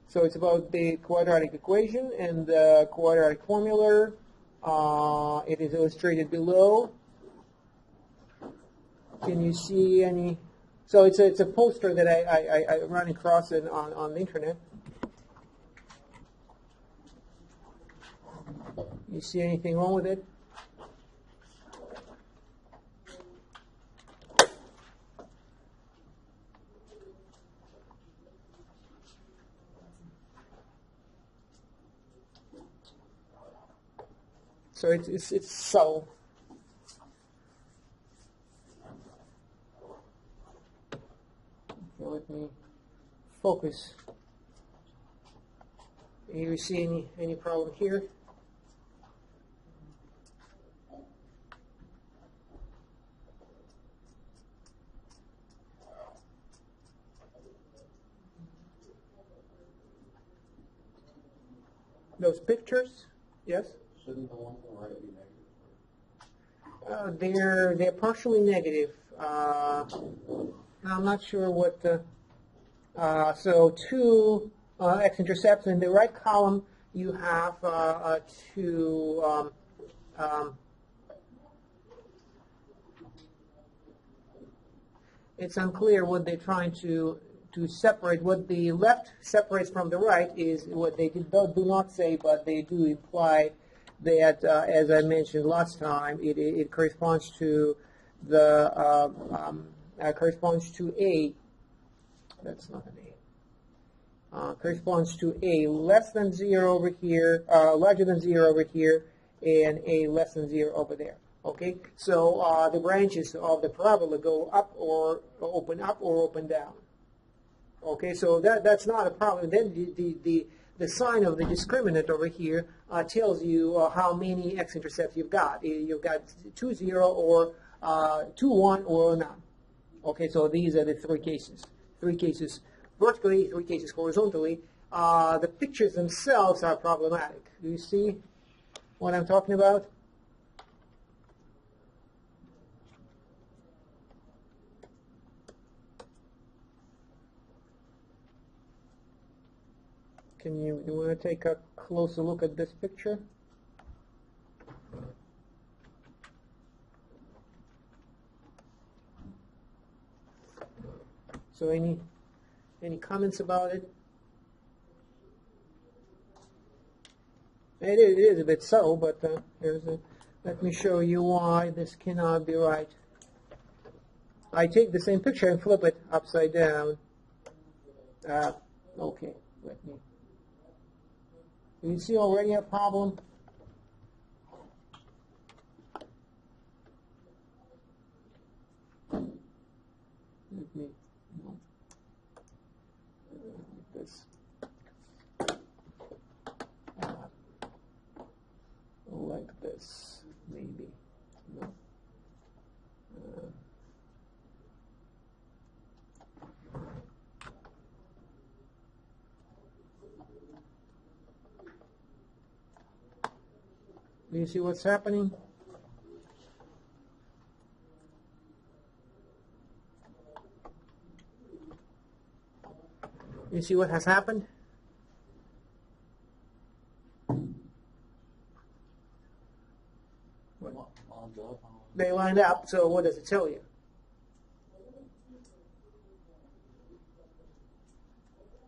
So it's about the quadratic equation and the quadratic formula. It is illustrated below. Can you see any? So it's a poster that I run across it on the internet. You see anything wrong with it? So it's subtle. Okay, let me focus. You see any problem here? Those pictures, yes? Shouldn't the ones on the right be negative? They're partially negative. I'm not sure what the. So two x-intercepts in the right column. You have two. It's unclear what they're trying to separate. What the left separates from the right is what they do not say, but they do imply that, as I mentioned last time, it corresponds to the corresponds to a. That's not an a. Corresponds to a less than 0 over here, larger than 0 over here, and a less than 0 over there. Okay, so the branches of the parabola go up or open down. Okay, so that's not a problem. Then the sign of the discriminant over here tells you how many x-intercepts you've got. You've got 2, 0, or 2, 1, or none. Okay, so these are the three cases. 3 cases vertically, 3 cases horizontally. The pictures themselves are problematic. Do you see what I'm talking about? You want to take a closer look at this picture? So any comments about it? It is a bit subtle, but let me show you why this cannot be right. I take the same picture and flip it upside down. Okay, let me. Do you see already a problem? Let me, like this. Like this, maybe. No. Do you see what's happening? You see what has happened? They lined up, so what does it tell you?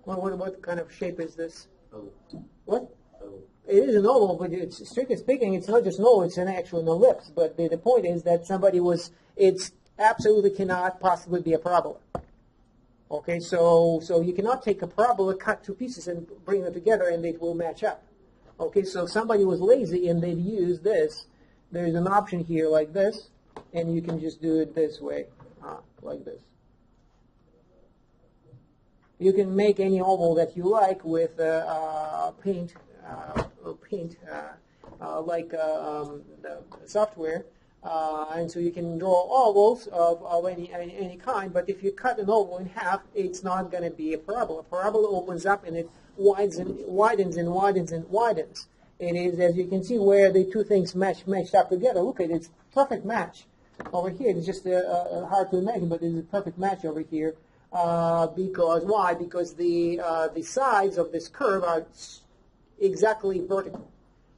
What kind of shape is this? Oh. What? Oh. It is an oval, but it's, strictly speaking, it's not just an oval, it's an actual ellipse. But the point is that it absolutely cannot possibly be a parabola. Okay, so you cannot take a parabola, cut 2 pieces, and bring them together, and it will match up. Okay, so somebody was lazy, and they'd use this. There's an option here like this, and you can just do it this way, like this. You can make any oval that you like with paint, like the software, and so you can draw ovals of any kind. But if you cut an oval in half, it's not going to be a parabola. A parabola opens up and it widens and widens and widens and widens. It is, as you can see, where the two things matched up together. Look at it, it's perfect match. Over here, it's just hard to imagine, but it's a perfect match over here. Because why? Because the sides of this curve are exactly vertical.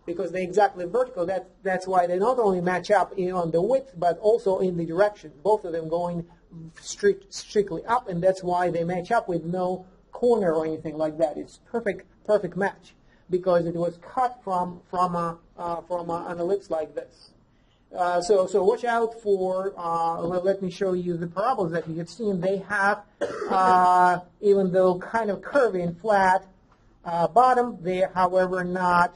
Because they're exactly vertical, that's why they not only match up on the width, but also in the direction. Both of them going strictly up, and that's why they match up with no corner or anything like that. It's perfect match because it was cut from an ellipse like this. So watch out for. Let me show you the parabolas that you have seen. They have, even though kind of curvy and flat bottom, they are, however, not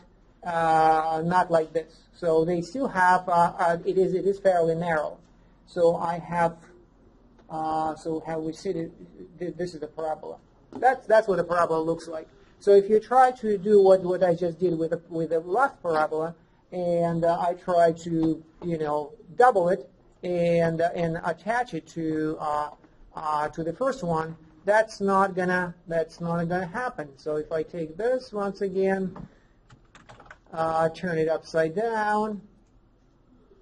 like this. So they still have. It is fairly narrow. So I have. So how we see it. This is the parabola. That's what a parabola looks like. So if you try to do what I just did with the last parabola, and I try to double it and attach it to the first one, that's not gonna happen. So if I take this once again, turn it upside down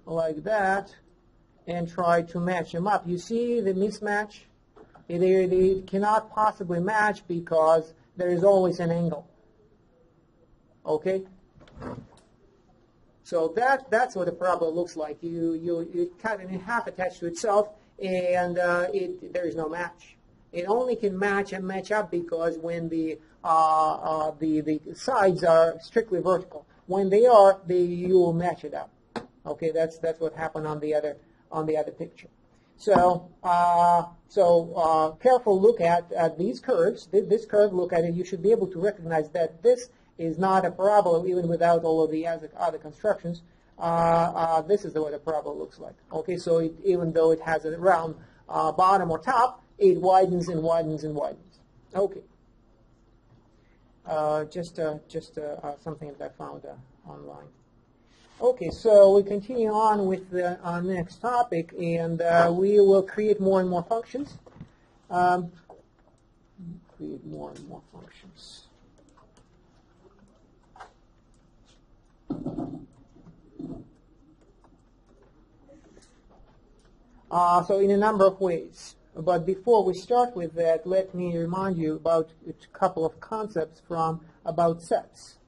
like that, and try to match them up, you see the mismatch. It cannot possibly match because there is always an angle. Okay. So that's what a parabola looks like. You cut it in half, attached to itself, and there is no match. It only can match and match up because when the sides are strictly vertical. When they are, you will match it up. Okay, that's what happened on the other picture. So careful look at these curves. This curve, look at it. You should be able to recognize that this is not a parabola, even without all of the other constructions. This is what a parabola looks like. Okay, so even though it has a round bottom or top, it widens and widens and widens. Okay. Just something that I found online. Okay, so we continue on with the next topic, and we will create more and more functions. Create more and more functions. So in a number of ways. But before we start with that, let me remind you about a couple of concepts about sets,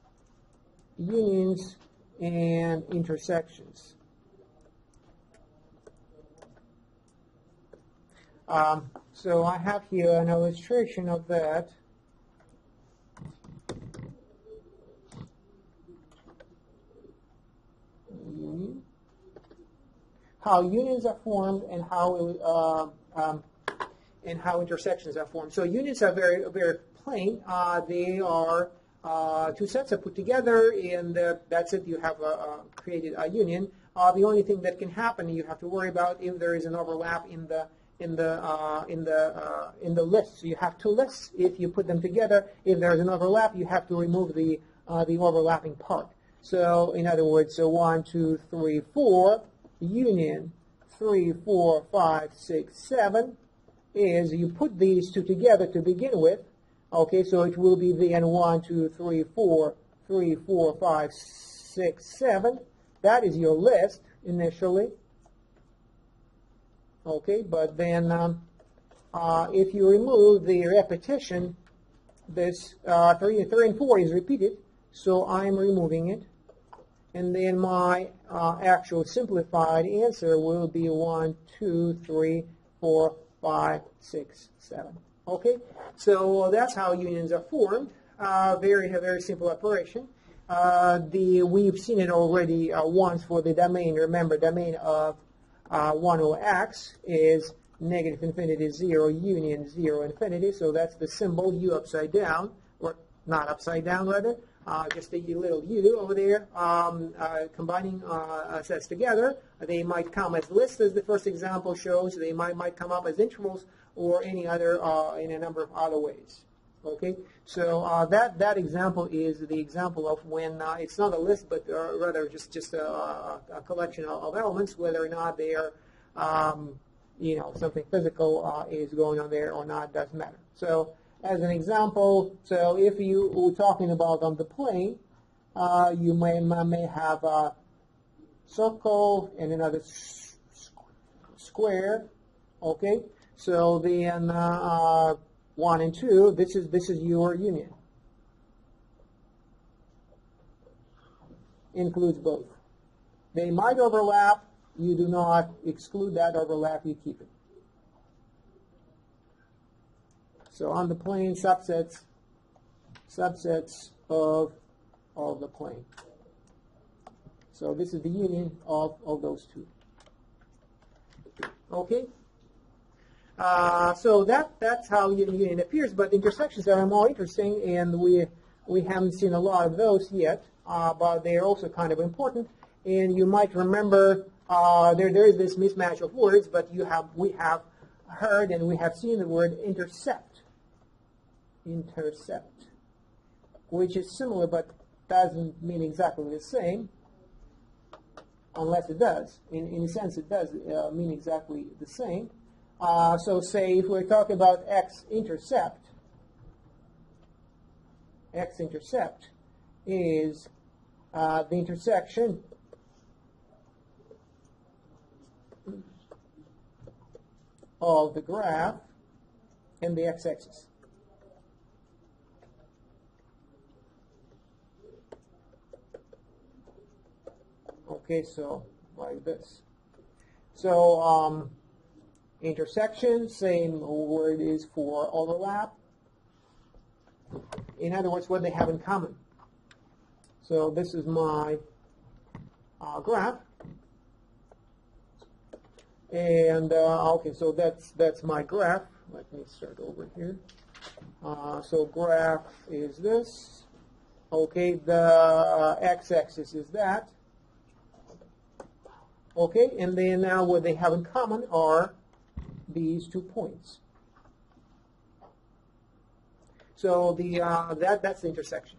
unions, and intersections. So I have here an illustration of that. How unions are formed and how intersections are formed. So unions are very plain. They are two sets are put together, and that's it. You have created a union. The only thing that can happen, you have to worry about if there is an overlap in the lists. So you have two lists. If you put them together, if there is an overlap, you have to remove the overlapping part. So in other words, so 1, 2, 3, 4. Union 3, 4, 5, 6, 7 is you put these two together to begin with. Okay, so it will be then 1, 2, 3, 4, 3, 4, 5, 6, 7. That is your list initially. Okay, but then if you remove the repetition, this 3 and 4 is repeated, so I'm removing it. And then my actual simplified answer will be 1, 2, 3, 4, 5, 6, 7. Okay, so that's how unions are formed. Very simple operation. We've seen it already once for the domain. Remember, domain of 1 over x is negative infinity 0 union 0 infinity. So that's the symbol u upside down, or not upside down rather. Just a little u over there, combining sets together. They might come as lists, as the first example shows. They might come up as intervals, or any other in a number of other ways. Okay, so that example is the example of when it's not a list, but rather just a collection of elements, whether or not they are, something physical is going on there or not doesn't matter. So, as an example, so if you were talking about on the plane, you may have a circle and another square. Okay, So then 1 and 2, this is your union. Includes both. They might overlap. You do not exclude that overlap. You keep it. So on the plane, subsets of the plane. So this is the union of those two. Okay. So that's how union appears. But intersections are more interesting, and we haven't seen a lot of those yet. But they are also kind of important. And you might remember there is this mismatch of words, but we have heard and we have seen the word intercept, which is similar but doesn't mean exactly the same, unless it does. In a sense, it does mean exactly the same. So say if we're talking about x-intercept is the intersection of the graph and the x-axis. Okay, so like this. So intersection, same word is for overlap. In other words, what they have in common. So this is my graph. And okay, so that's my graph. Let me start over here. So graph is this. Okay, the x-axis is that. Okay, and then now what they have in common are these 2 points. So that's the intersection.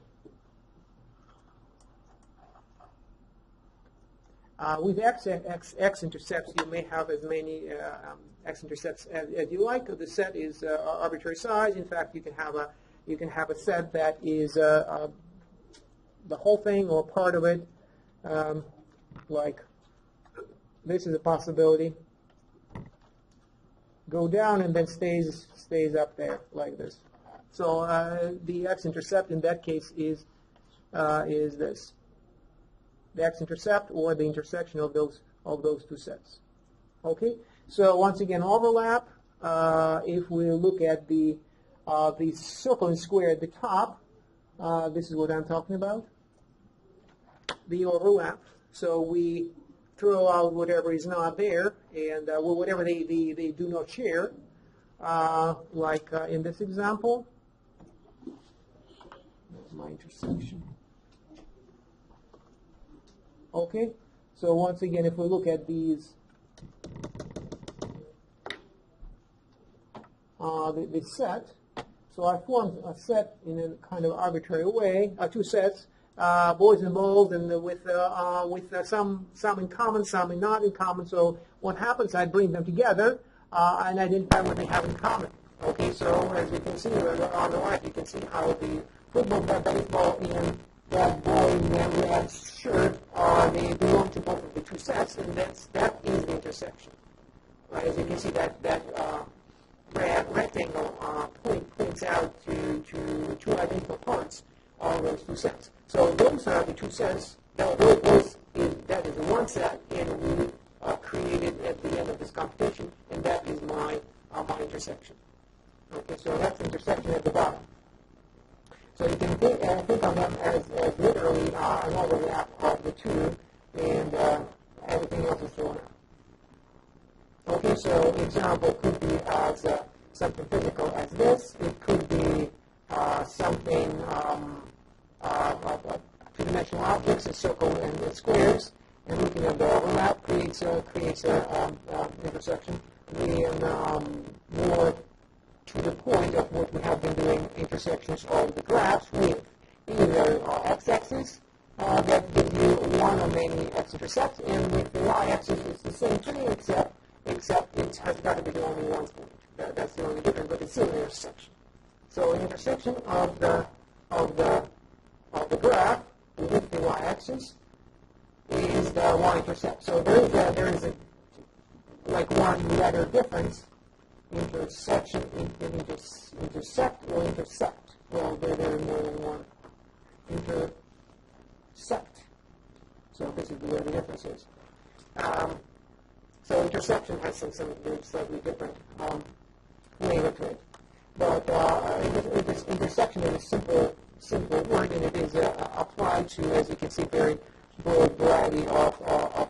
With x-intercepts, you may have as many x-intercepts as you like. The set is arbitrary size. In fact, you can have a set that is the whole thing or part of it. Like this is a possibility. Go down and then stays up there like this. So the x-intercept in that case is this. The x-intercept or the intersection of those 2 sets. Okay. So once again, overlap. If we look at the circle and square at the top, this is what I'm talking about. The overlap. So we throw out whatever is not there, and whatever they do not share. Like in this example, there's my intersection. Okay, so once again, if we look at these, the set, so I formed a set in a kind of arbitrary way, 2 sets, boys and girls, and with some in common, some not in common. So what happens, I bring them together and identify what they have in common. Okay, so as you can see on the right, you can see how the football, baseball, and that boy in that red shirt, they belong to both of the 2 sets, and that is the intersection. Right, as you can see, that red rectangle points out to 2 identical parts of those 2 sets. So those are the 2 sets. That is the 1 set, and we created at the end of this computation, and that is my intersection. Okay, so that's the intersection at the bottom. So you can think of them as literally an overlap of the 2, and everything else is thrown out. Okay, so example could be as something physical as this. It could be something two-dimensional objects, a circle and squares, and looking at the overlap creates an intersection. And more to the point of what we have been doing, intersections of the graphs with either x-axis that gives you one or many x-intercepts, and with the y-axis it's the same thing except it has got to be the only one point. That's the only difference, but it's still an intersection. So an intersection of the graph with the y-axis is the y-intercept. So there is a like one letter difference intersection, intersect or intersect. Well, there are more than one. Intersect. So this is where the difference is. So intersection has some slightly different flavor to it. But intersection is a simple word, and it is applied to, as you can see, very broad variety of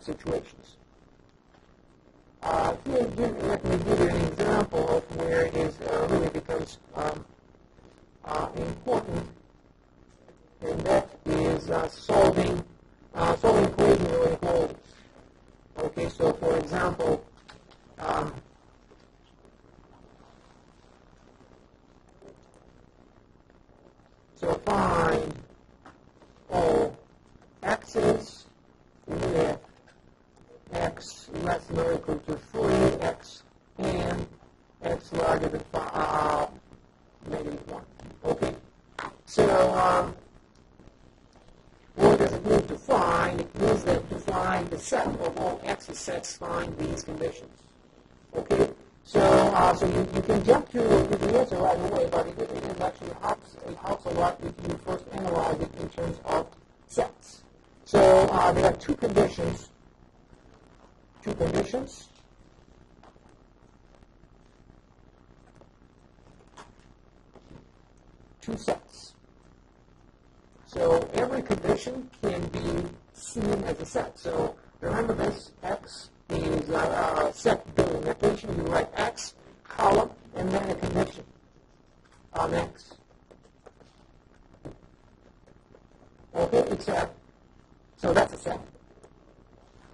situations. Here, let me give you an example of where it is really becomes important, and that is solving equations or inequalities. Okay, so for example, so find all x's with x less than or equal to 3x and x larger than -1. Okay, so what does it mean to find? It means that to find the set of all x's satisfying these conditions. Okay, so you can jump to the answer right away, but it is actually helps a lot if you first analyze it in terms of sets. So there are two conditions. Two sets. So every condition can be seen as a set. So remember this, x is a set building notation. You write x, column, and then a condition on x. Okay, except, so that's a set.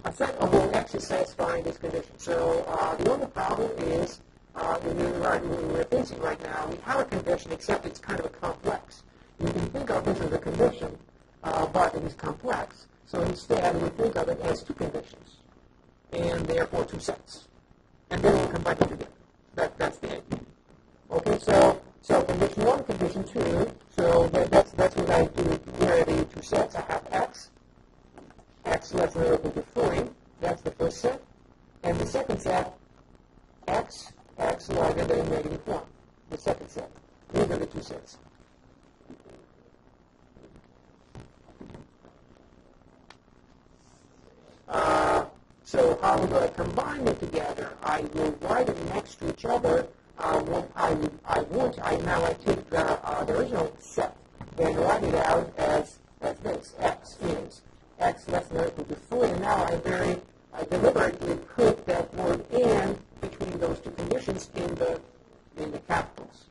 A set of all x is satisfying this condition. So the only problem is, we're facing right now, we have a condition, except it's kind of a complex. You can think of this as a condition, but it is complex. So instead, we think of it as two conditions, and therefore two sets. And then we'll combine them together. That's the idea. Okay, so condition 1, condition 2. So that's what I do. Here are the two sets. I have x less than or equal to 3. That's the first set. And the second set, x larger than -1. The second set. These are the two sets. So how we're going to combine them together, I will write them next to each other. Now I take the original set and write it out as this. X is x less than or equal to 3. And now I deliberately put that word "and" between those two conditions in the capitals.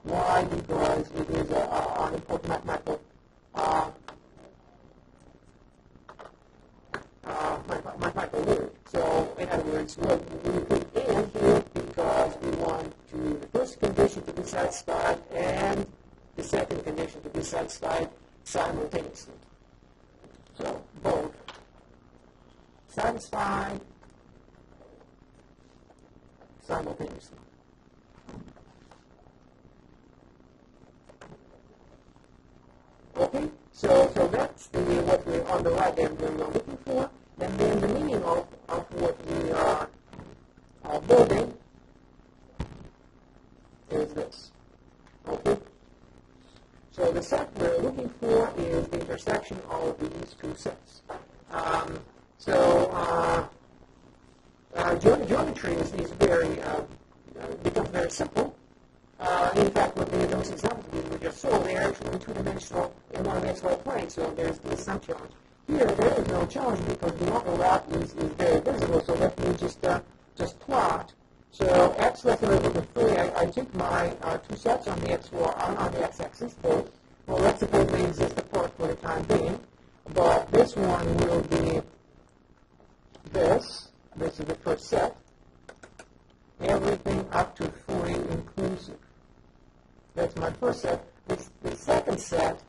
Why? Because it is an important mathematical word. So in other words, we put "and" here because we want the first condition to be satisfied and the second condition to be satisfied simultaneously. So both satisfied simultaneously. Okay, so that's what we're on the right hand we're looking for, and then the meaning of what we are building is this. Okay, so the set we're looking for is the intersection of these two sets. Geometry is very becomes very simple. In fact, what those examples we just saw, they are actually two-dimensional and one-dimensional plane, so there's some challenge. Here, there is no challenge because the overlap is very visible. So let me just plot. So x less than or equal to 3. I take my two sets on the x-axis. Both. Well, let's suppose they exist apart for the time being. But this one will be this. This is the first set. Everything up to 3 inclusive. That's my first set. The second set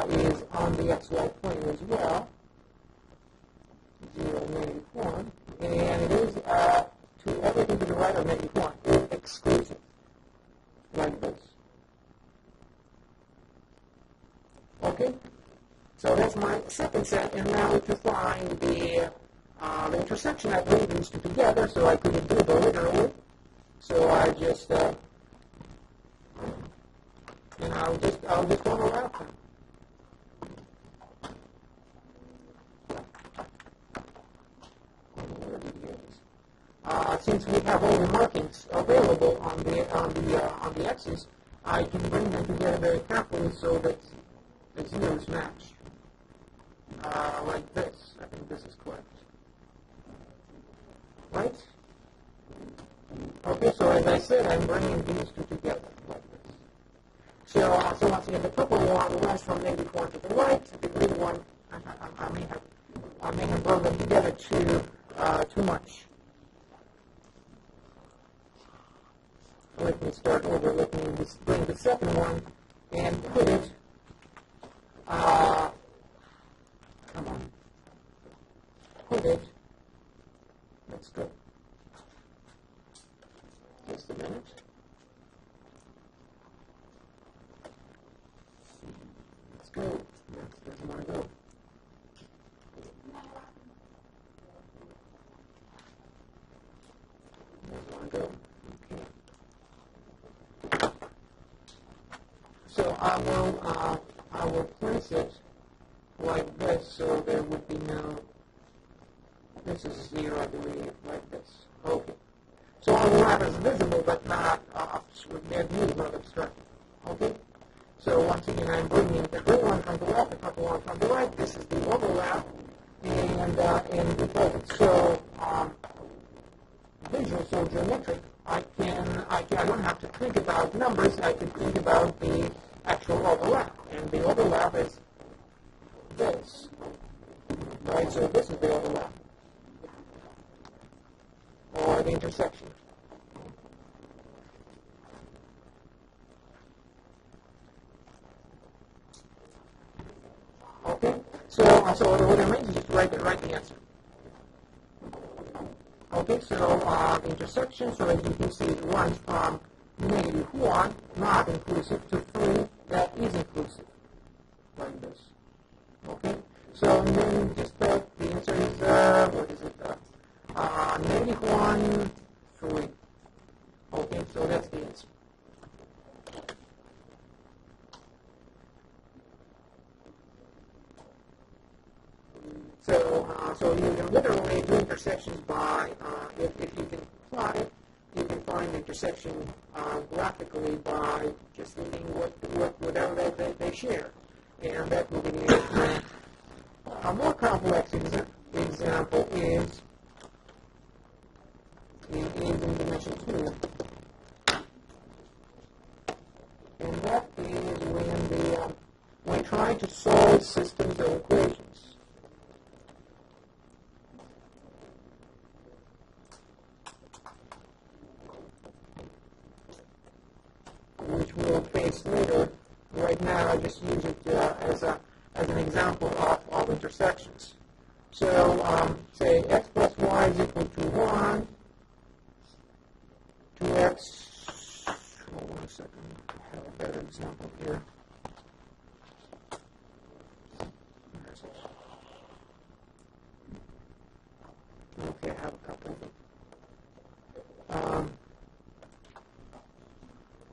is on the xy plane as well. 0, -1. And it is to everything to the right of -1, exclusive. Like this. Okay? So that's my second set, and now to find the intersection, I bring these two together, so I could do it literally. So I just, I'll just overlap them. Since we have all the markings available on the x's, I can bring them together very carefully so that the zeros match. Like this. I think this is correct. Right? Okay, so as I said, I'm bringing these two together like this. So once again, the purple one runs from negative 1 to the right. The green one, I may have brought them together too much. Let me start over. Let me bring the second one and put it. Come on. Put it. Let's go. Just a minute. Let's go. That's where I go. That's where I go. Okay. So I will place it like this, so there would be no. This is 0, I believe, like this. Okay. So overlap is visible, but not their view is not obstructed. Okay. So once again, I'm bringing the green one from the left, the purple one from the right. This is the overlap, and because it's so visual, so geometric, I don't have to think about numbers. I can think about the actual overlap, and the overlap is this, right? So this is the overlap, or the intersection. Okay, so what I meant is just write the answer. Okay, so the intersection, so as you can see, it runs from negative 1, not inclusive, to 3, that is inclusive, like this. Okay, so and then just the answer is, what is it, negative 1, 3. Okay, so that's the answer. So you can literally do intersections by, if you can plot it, you can find the intersection graphically by just thinking whatever they share. And that will be the answer. A more complex example is in dimension 2. And that is when trying to solve systems of equations. Which we'll face later. Right now, I just use it as an example of intersections. So, say x plus y is equal to 1, 2x, hold on a second, I have a better example here. Okay, I have a couple of them.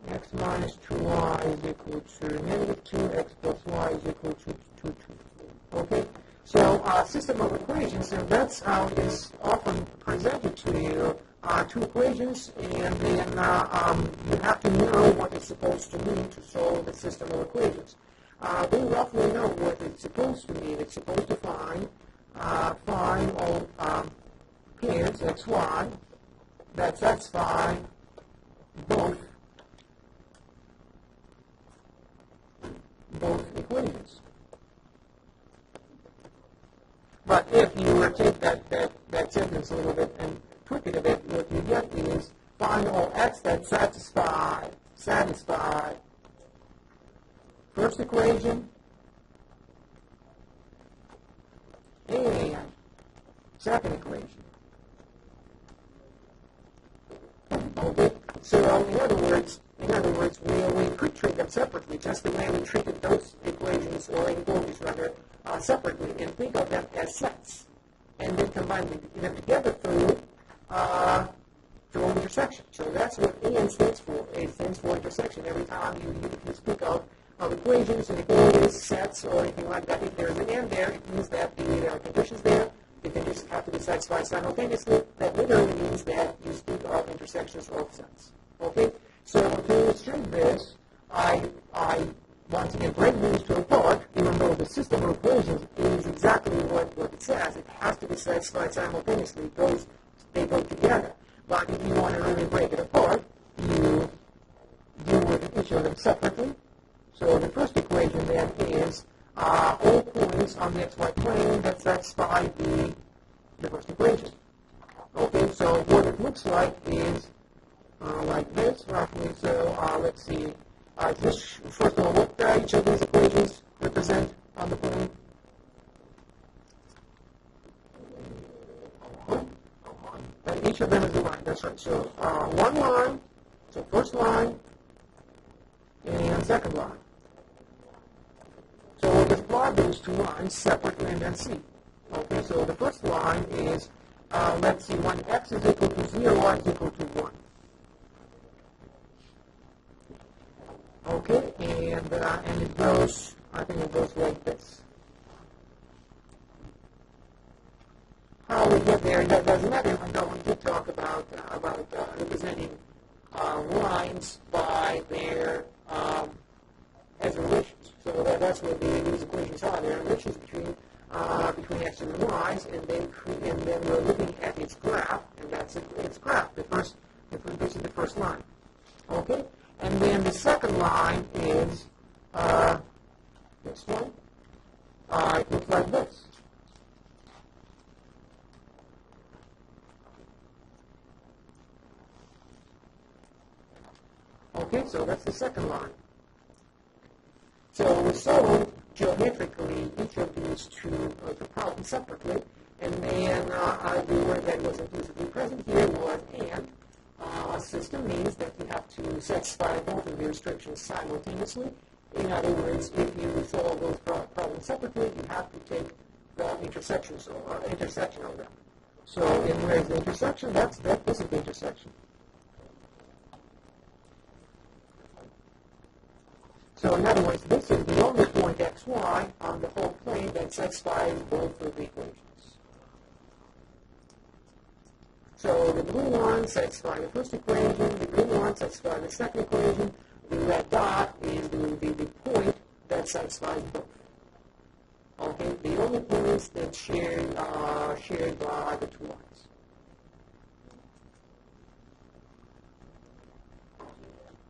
X minus 2y is equal to negative 2, x plus y is equal to 2. Okay? So system of equations, and that's how it is often presented to you. Two equations, and then you have to know what it's supposed to mean to solve the system of equations. We roughly know what it's supposed to mean. It's supposed to find all pairs, x, y, that satisfy both equations. But if you were to take that sentence a little bit and tweak it a bit, what you get is find all x that satisfy first equation and second equation. Okay? So in other words, we could treat them separately, just the way we treated those equations, or inequalities rather, separately, and think of them as sets, and then combine them together through through intersection. So that's what AN stands for. It stands for intersection. Every time you speak of equations, inequalities, sets, or anything like that, if there's an and there, it means that there are conditions there. The conditions have to be satisfied simultaneously. That literally means that you speak of intersections of sets. Okay? So to illustrate this, I once again break these two apart, even though the system of equations is exactly what it says. It has to be satisfied simultaneously. They go together. But if you want to really break it apart, you deal with each of them separately. So the first equation then is all points on the xy plane that satisfy the first equation. Okay, so what it looks like is like this, roughly. So let's see. Just first of all, what each of these equations represent on the plane? And each of them is a line. That's right. So one line, so first line, and second line. So we'll just plot those two lines separately and then see. Okay, so the first line is, let's see, when x is equal to 0, y is equal to 1. Okay, and it goes, I think it goes like this. How we get there, that doesn't matter, even though we did talk about representing lines by their as relations. So that's what these equations are. They're relations between x and y's, and then we're looking at its graph, and that's its graph. This is the first line. Okay, and then the second line is this one. It looks like this. Okay, so that's the second line. So we solve geometrically each of these two problems separately, and then the word that was implicitly present here was and. System means that you have to satisfy both of the restrictions simultaneously. In other words, if you solve those problems separately, you have to take the intersection of them. So, where is the intersection? This is the intersection. So in other words, this is the only point xy on the whole plane that satisfies both of the equations. So the blue one satisfies the first equation, the green one satisfies the second equation, the red dot is the point that satisfies both. Okay, the only points that shared by the two lines.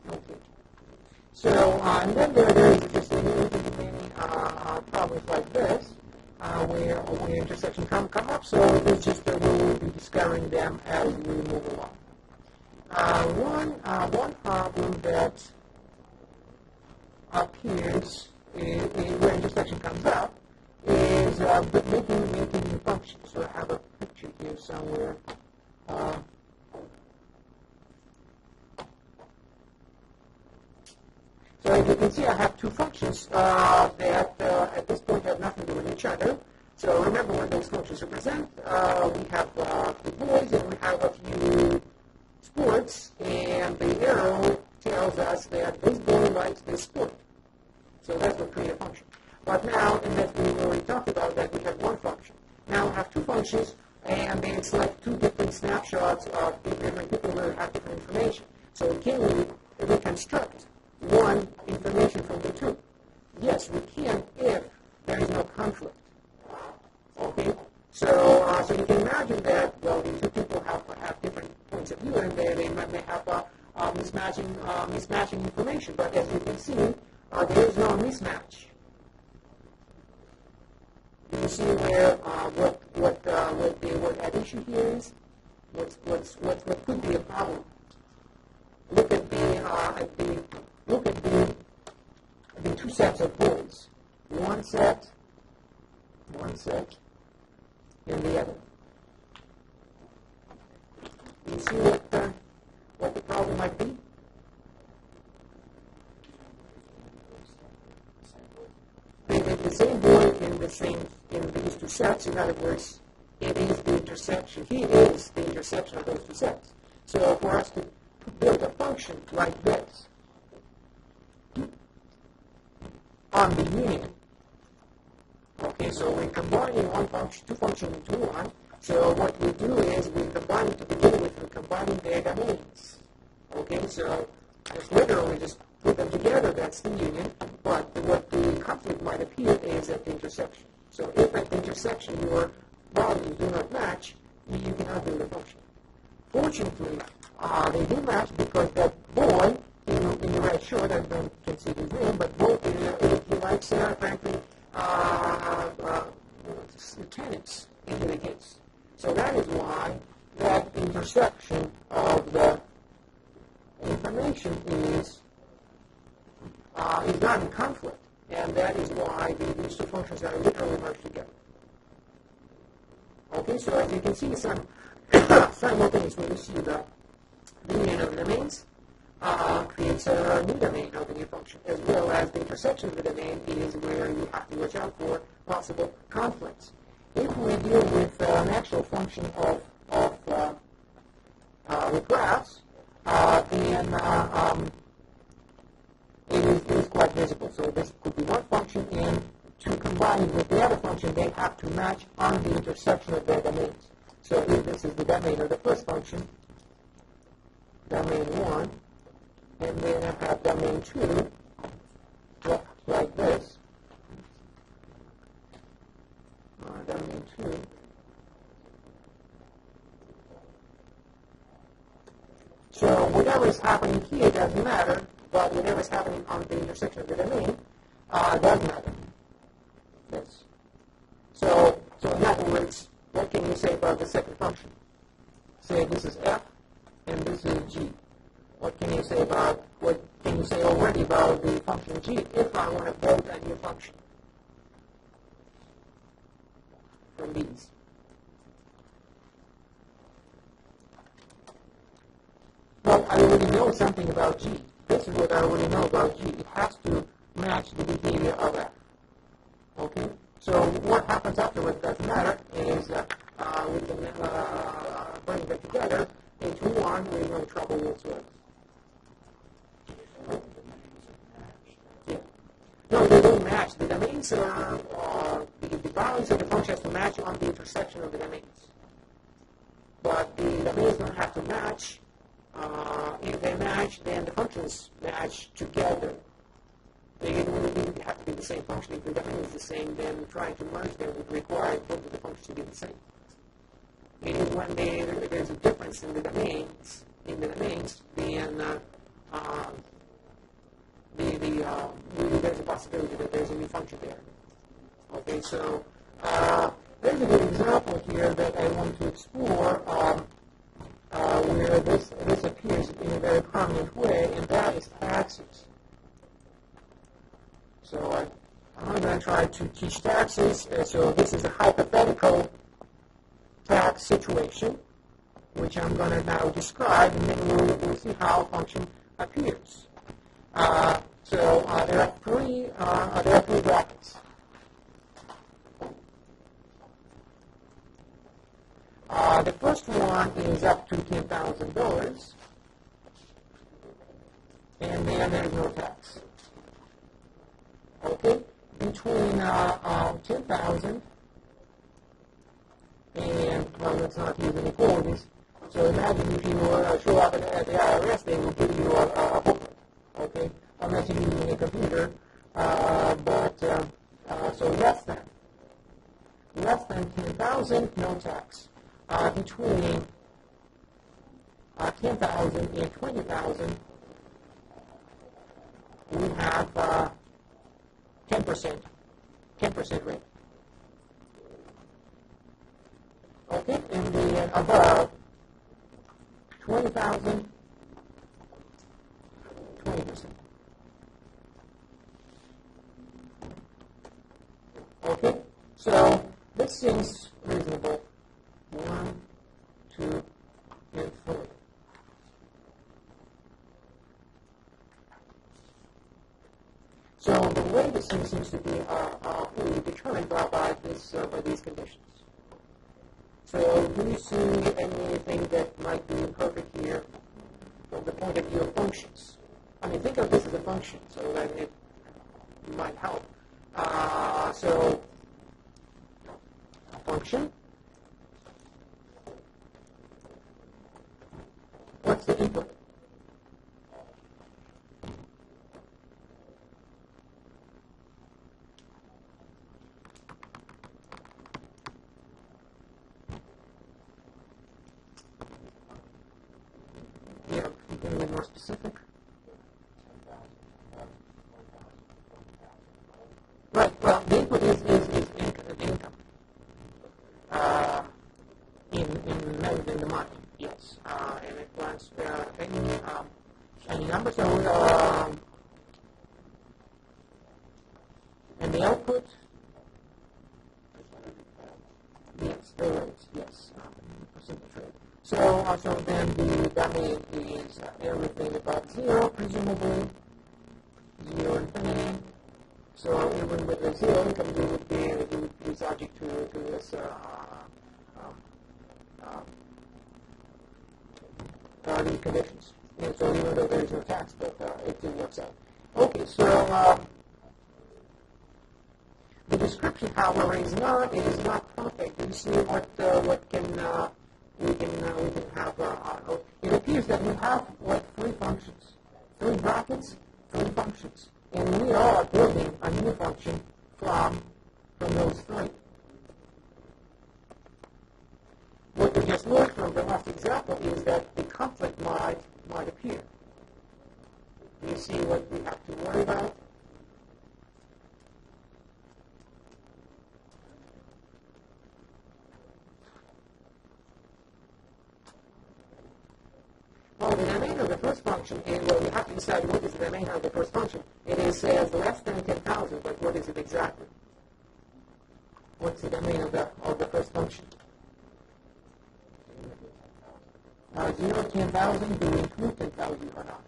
Okay. So, and then there is just many problems like this, where intersections come up. So it's just that we will be discovering them as we move along. One problem that appears where intersection comes up is making functions. So I have a picture here somewhere. So as you can see, I have two functions that at this point have nothing to do with each other. So remember what those functions represent. We have the boys and we have a few sports, and the arrow tells us that this boy likes this sport. So that's what create a function. But now, and that we already talked about, that we have one function. Now we have two functions, and it's like two different snapshots of different people who have different information. So can we reconstruct one information from the two? Yes, we can if there is no conflict. Okay, so you can imagine that the two people have different points of view, and they may have mismatching information. But as you can see, there is no mismatch. Do you see where what at issue here is? What could be a problem? Look at the two sets of boys. One set, and the other. Do you see what the problem might be? The same boy in these two sets. In other words, it is the intersection. He is the intersection of those two sets. So for us to build a function like this on the union, okay, so we're combining two functions into one. So what we do is we combine to begin with, we're combining their domains. Okay, so just literally just put them together, that's the union. But what the conflict might appear is at the intersection. So if at the intersection your values do not match, you cannot build a function. Fortunately, they do match because that boy in the red shirt, I don't can see his name, but boy, he likes, frankly, tennis in the case. So that is why that intersection of the information is not in conflict, and that is why these two functions are literally merged together. Okay, so as you can see, simultaneously we see the union of domains creates a new domain of the new function, as well as the intersection of the domain is where you have to watch out for possible conflicts. If we deal with an actual function of with graphs, then it is quite visible. So this could be one function, and to combine it with the other function, they have to match on the intersection of their domains. So if this is the domain of the first function, domain 1, and then I have domain 2, like this, domain 2. So whatever is happening here doesn't matter, but whatever is happening on the intersection of the domain does matter. Yes. So in other words, what can you say about the second function? Say this is f, and this is g. What can you say already about the function g if I want to build a new function from these? Well, I already know something about g. This is what I already know about g. It has to match the behavior of f. Okay? So what happens afterwards doesn't matter, is we can bring them together into one with no trouble whatsoever. Yeah. No, they don't match. The domains are, the values of the function has to match on the intersection of the domains. But the domains don't have to match. If they match, then the functions match together. They really have to be the same function. If the domain is the same, then trying to merge them would require both of the functions to be the same. Meaning when there's a difference in the domains, then there's a possibility that there's a new function there. Okay, so there's a good example here that I want to explore where this appears in a very prominent way, and that is taxes. So I'm going to try to teach taxes. So this is a hypothetical tax situation, which I'm going to now describe, and then we'll see how a function appears. So there are three brackets. The first one is up to $10,000, and then there's no tax. Okay, between 10,000 and, well, let's not use inequalities. So imagine if you show up at the IRS, they will give you a booklet. Okay, unless you're using a computer, so less than 10,000, no tax. Between 10,000 and 20,000, we have 10% rate. Okay, and then above 20,000, 20%. Okay, so this seems reasonable. 1, 2, and 3. So the way this thing seems to be fully determined by these conditions. So do you see anything that might be imperfect here from the point of view of functions? I mean, think of this as a function, so that it might help. So a function. What's the input? Yeah, you can be more specific. Right, well, the input is income. In measured in the money, yes. And it runs any number. So, and the output, yes, the rates, yes, percentage rate. So then the domain is everything above zero, presumably, zero infinity. So even with a zero income, you would be subject to this these conditions. And so even though there is no tax, but it still works out. Okay, so the description, however, is not perfect. You see what we can have. It appears that we have three functions, three brackets, three functions, and we are building a new function from those three. What we just learned from the last example is that the conflict might appear. Do you see what we have to worry about? Well, the domain of the first function is, well, you have to decide what is the domain of the first function. It is says less than 10,000, but what is it exactly? What's the domain of the first function? 0, 10,000, do we include 10,000 or not?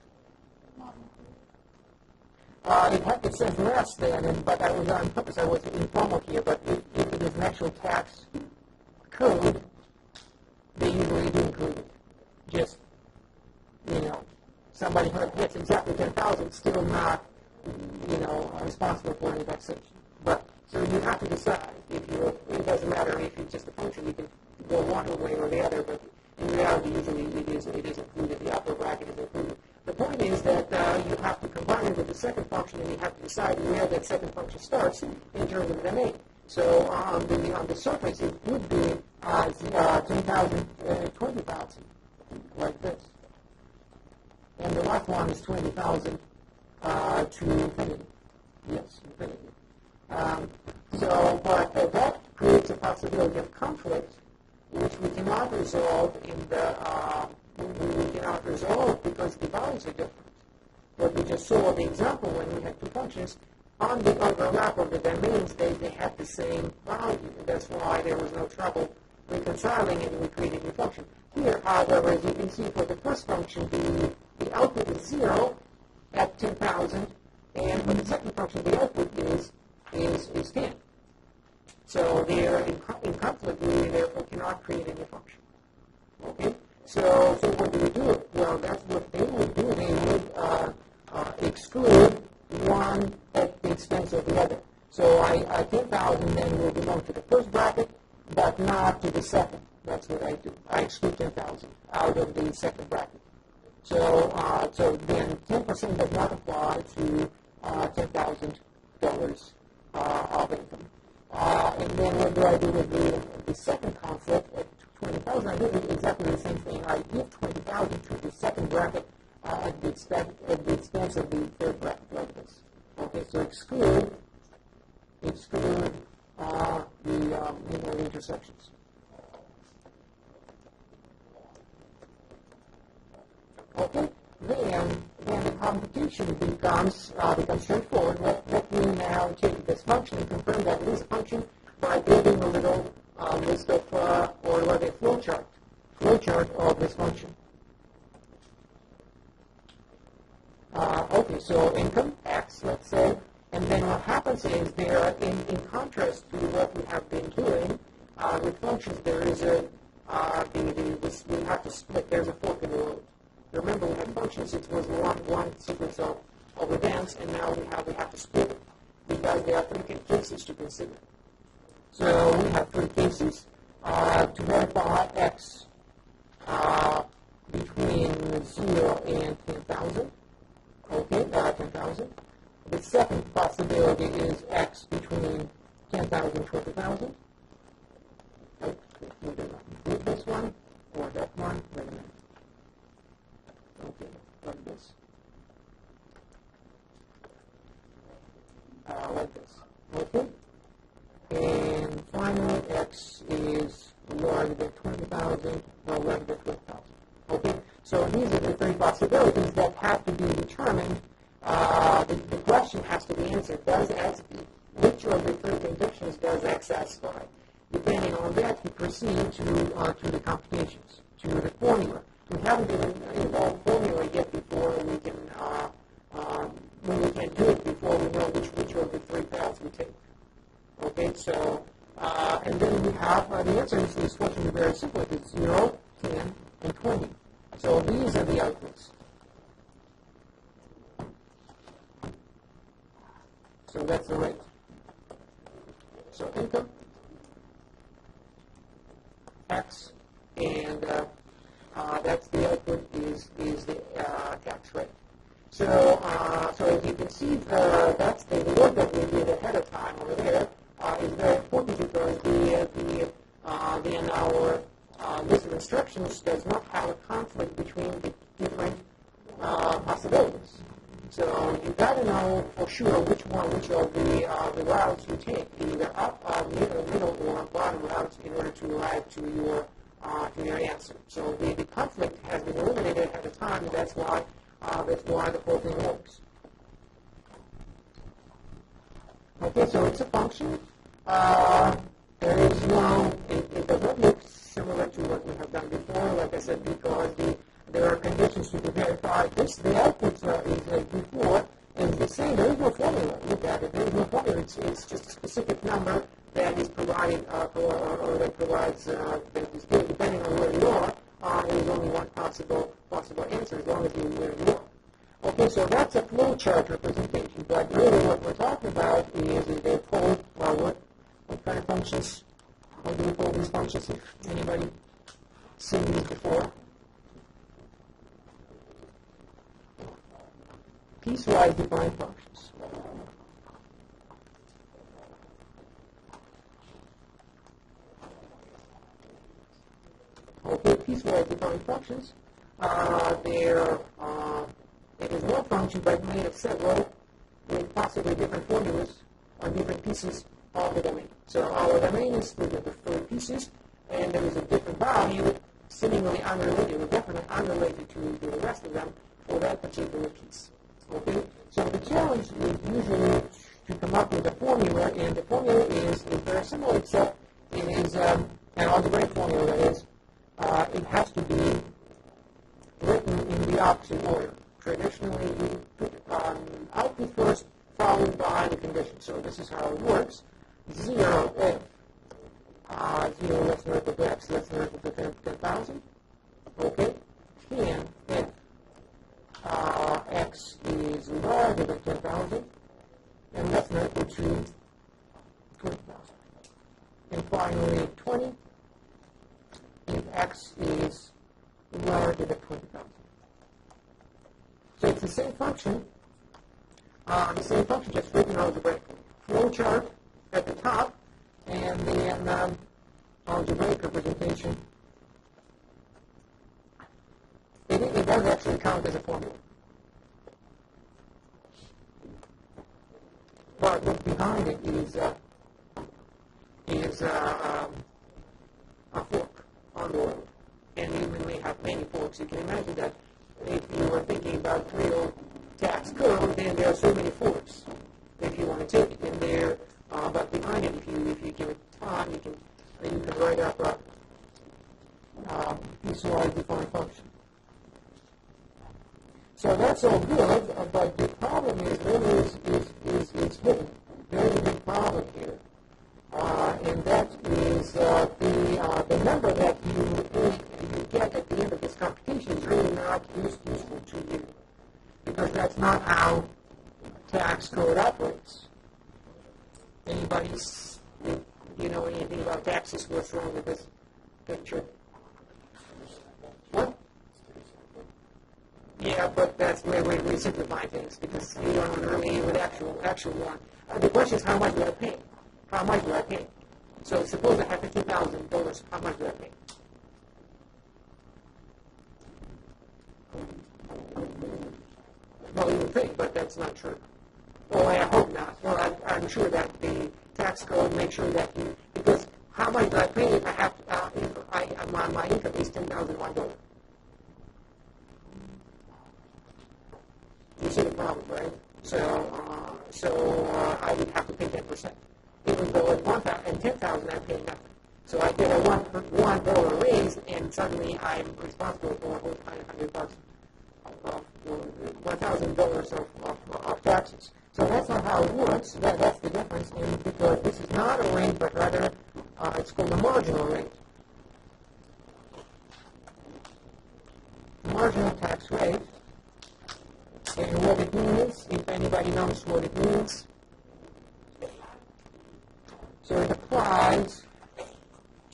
It says less than, but I was on purpose, I was informal here, but if it is an actual tax code, they usually do include it. Just, somebody who gets exactly 10,000 still not, responsible for any taxation. But, so you have to decide. It doesn't matter if it's just a function, you can go one way or the other, but in reality, usually it is included, the upper bracket is included. The point is that you have to combine it with the second function, and you have to decide where that second function starts in terms of the domain. So on the surface, it would be 10,000, 20,000, like this. And the last one is 20,000 to infinity. Yes, infinity. But that creates a possibility of conflict, which we cannot resolve we cannot resolve because the values are different. What we just saw the example when we had two functions, on the overlap of the domains, they had the same value. And that's why there was no trouble reconciling it and we created a new function. Here, however, as you can see for the first function, the output is 0 at 10,000, and for the second function, the output is 10. So they are in conflict. We therefore cannot create a new function. Okay? So what do we do? Well, that's what they would do. They would exclude one at the expense of the other. So 10,000 then will belong to the first bracket, but not to the second. That's what I do. I exclude 10,000 out of the second bracket. So then 10% does not apply to $10,000 of income. And then what do I do with the second conflict at 20,000? I do exactly the same thing. I give 20,000 to the second bracket at the expense of the third bracket, like this. Okay, so exclude the intersections. Okay, then the computation becomes straightforward. Let me now take this function and confirm that it is a function by building a little list of, or like a flowchart of this function. Okay, so income, X, let's say, and then what happens is there, in contrast to what we have been doing, with functions, there is a we have to split. There's a fork in the road. Remember, we had functions. It was one sequence of events, and now we have to split it because there are three cases to consider. So we have three cases to verify x between 0 and 10,000. Okay, 10,000. The second possibility is x between 10,000 and 20,000. Okay, we do not include this one or that one. Wait a minute. Okay, like this. Like this. Okay. And finally, x is larger than 20,000 or larger than 12,000. Okay. So these are the three possibilities that have to be determined. The question has to be answered. Which of the three conditions does x satisfy? Depending on that, we proceed to the computations, to the formula. We haven't been involved formula yet before we can do it before we know which of the three paths we take. Okay, so and then we have the answer is fortunately very simple. It's 0, 10, and 20. So these are the outputs. So that's the rate. So income, x, and that's the output is the tax rate. So as you can see, that's the work that we did ahead of time over there is very important because our list of instructions does not have a conflict between the different possibilities. So you got to know for sure which of the routes you take, either up, middle, or bottom routes, in order to arrive to your answer. So the conflict has been eliminated at the time, and that's why the whole thing works. Okay, so it's a function. There is no, it does not look similar to what we have done before, like I said, because there are conditions to be verified. The output is like before, is the same. There is no formula. Look at it. There is no formula. It's just a specific number that is provided, or that provides, that is given depending on where you are. There is only one possible answer as long as you're where you are. Okay, so that's a flowchart representation, but really what we're talking about is they're called, well, what kind of functions? What do we call these functions? If anybody seen these before? Piecewise defined functions. Okay, piecewise defined functions. It is one function, but made of several with possibly different formulas on different pieces of the domain. So our domain is split into 3 pieces, and there is a different value, seemingly unrelated, or definitely unrelated to the rest of them for that particular piece. Okay? So the challenge is usually to come up with a formula, and the formula is very similar, except it is an algebraic formula, that is, it has to be written in the opposite order. Traditionally, you put output first, followed by the condition. So this is how it works. 0 if 0 less than or equal to x less than or equal to 10,000. Okay. 10 if x is larger than 10,000 and less than or equal to 20,000. And finally, 20 if x is larger than 20,000. So it's the same function, just written algebraically. Flowchart at the top, and then algebraic representation. It does actually count as a formula. But what's behind it is a fork on the road. And you may have many forks. You can imagine that if you were thinking about real tax code, then there are so many forks if you want to take it in there. But behind it, if you give it time, you can write up a piecewise defined function. So that's all good, but the problem is hidden. There is a big problem here, and that is anybody's, know anything about taxes, what's wrong with this picture? What? Yeah, but that's the way we simplify things because you don't really with actual one. The question is how much do I pay? How much do I pay? So suppose I have $50,000. How much do I pay? Well, you would think, but that's not true. Well, I hope not. Well, I'm sure that the tax code makes sure that because how much do I pay if I have if my income is $10,001? You see the problem, right? So I would have to pay 10%. Even though at 10,000 I'm paying nothing. So I get a $1 raise, and suddenly I'm responsible for a whole $500 of $1,000 of taxes. So that's not how it works. That's the difference. And because this is not a rate, but rather it's called a marginal rate. Marginal tax rate. And what it means, if anybody knows what it means, so it applies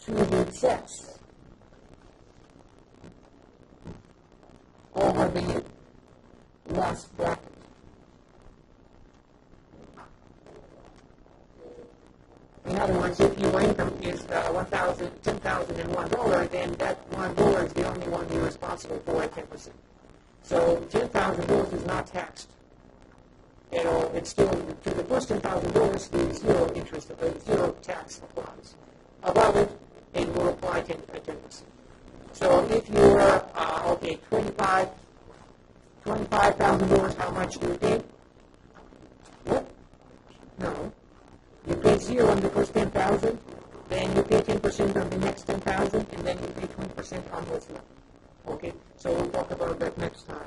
to the excess over the last bracket. In other words, if your income is $10,001, then that $1 is the only one you're responsible for at 10%. So $10,000 is not taxed. It's still to the first $10,000, the zero tax applies. Above it, it will apply 10%. So if you're $25,000, how much do you pay? What? No. You pay zero on the first 10,000, then you pay 10% on the next 10,000, and then you pay 20% on what's left. Okay, so we'll talk about that next time.